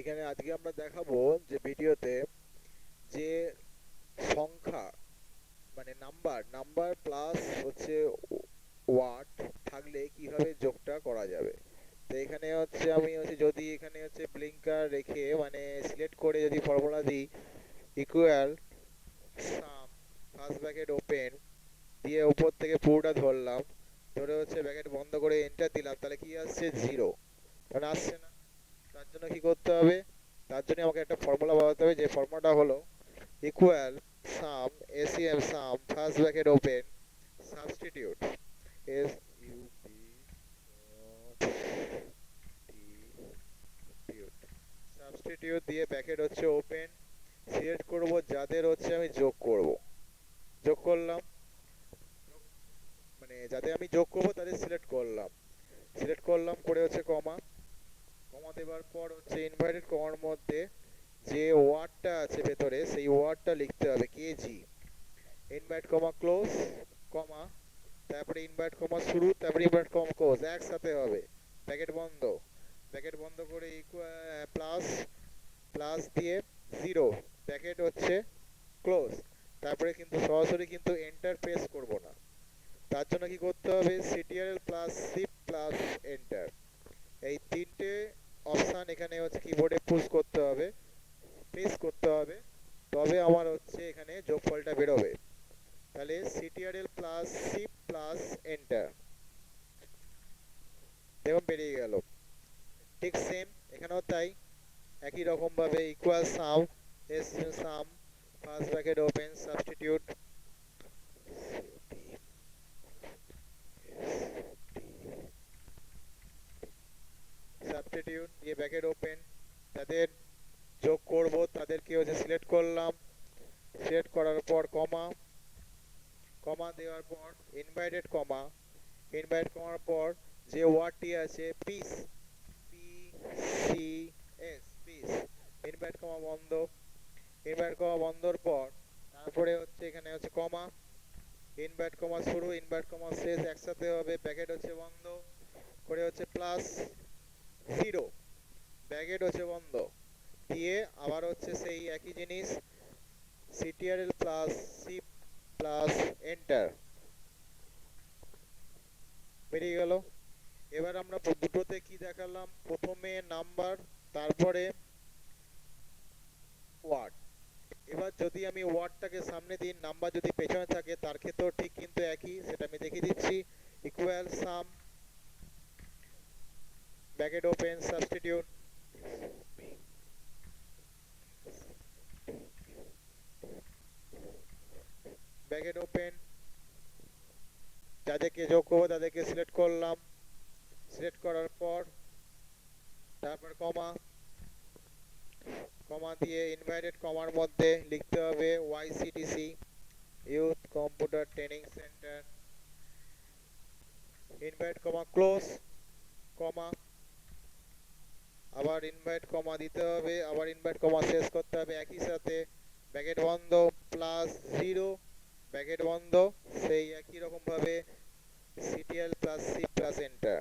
এখানে আজকে আমরা দেখাবো যে ভিডিওতে যে সংখ্যা মানে নাম্বার নাম্বার প্লাস হচ্ছে ওয়াট থাকলে কিভাবে যোগটা করা যাবে। তো এখানে হচ্ছে আমি হচ্ছে যদি এখানে হচ্ছে ব্লিঙ্কার রেখে মানে সিলেক্ট করে যদি ফর্মুলা দিই ইকুয়াল সাম ফার্স্ট ব্র্যাকেট ওপেন দিয়ে উপর থেকে পুরোটা ধরলাম, ধরে হচ্ছে ব্র্যাকেট বন্ধ করে এন্টার দিলাম, তাহলে কি আসছে জিরো, মানে আসছে না। তার জন্য কি করতে হবে, তার জন্য আমাকে একটা ফর্মুলা বানাতে হবে, যে ফর্মুলাটা হলো equal sum ACM sum first bracket open substitute S U B substitute দিয়ে ব্র্যাকেট হচ্ছে ওপেন সিলেক্ট করব যাদের হচ্ছে আমি যোগ করব, যোগ করলাম, মানে যাদের আমি যোগ করব তাদের সিলেক্ট করলাম করে হচ্ছে কমা, কমা দেওয়ার পর হচ্ছে ইনভার্টেড কমার মধ্যে যে ওয়ার্ডটা আছে ভেতরে সেই ওয়ার্ডটা লিখতে হবে কেজি, ইনভার্ট কমা ক্লোজ কমা, তারপরে ইনভার্ট কমা শুরু, তারপরে ইনভার্ট কমা ক্লোজ একসাথে হবে, ব্র্যাকেট বন্ধ, ব্র্যাকেট বন্ধ করে প্লাস প্লাস দিয়ে জিরো, ব্র্যাকেট হচ্ছে ক্লোজ, তারপরে কিন্তু সরাসরি কিন্তু এন্টার প্রেস করব না। তার জন্য কি করতে হবে, Ctrl plus shift plus enter, এই তিনটে অপশান এখানে হচ্ছে কিবোর্ডে পুশ করতে হবে, প্রেস করতে হবে, তবে আমার হচ্ছে এখানে যোগফলটা বেরোবে। তাহলে Ctrl plus shift plus enter, দেখুন বেরিয়ে গেল। ঠিক সেম এখানেও তাই, একই রকম ভাবে ইকুয়াল সাম এস সাম first bracket open substitute substitute দিয়ে ব্র্যাকেট ওপেন, যাদের যোগ করব তাদেরকে হচ্ছে সিলেক্ট করলাম, সিলেক্ট করার পর কমা, কমা দেওয়ার পর ইনভাইটেড কমা, ইনভাইট করার পর যে ওয়ার্ডটি আছে piece P C S piece, inverted comma বন্ধ, ইনভাইট কমা বন্ধর পর তারপরে হচ্ছে এখানে হচ্ছে কমা, ইনভাইট কমা শুরু ইনভাইট কমা শেষ একসাথে হবে, ব্র্যাকেট হচ্ছে বন্ধ করে হচ্ছে প্লাস জিরো, ব্র্যাকেট হচ্ছে বন্ধ দিয়ে আবার হচ্ছে সেই একই জিনিস Ctrl plus shift plus enter, বেরিয়ে গেল। এবার আমরা দুটোতে কি দেখালাম, প্রথমে নাম্বার তারপরে ওয়ার্ড। এবার যদি আমি ওয়ার্ডটাকে সামনে দিই নাম্বার যদি পেছনে থাকে তার ক্ষেত্রেও ঠিক কিন্তু একই, সেটা আমি দেখিয়ে দিচ্ছি। ইকুয়াল সাম bracket open substitute bracket open, যাদেরকে যোগ করবো তাদেরকে সিলেক্ট করলাম, সিলেক্ট করার পর তারপর কমা, কমা দিয়ে ইনভাইটেড কমার মধ্যে লিখতে হবে YCTC youth computer training centre, inverted comma close comma, আবার ইনভাইট কমা দিতে হবে, আবার ইনভাইট কমা শেষ করতে হবে একই সাথে, ব্র্যাকেট বন্ধ প্লাস জিরো, ব্র্যাকেট বন্ধ, সেই একই রকম ভাবে CTL plus C plus enter.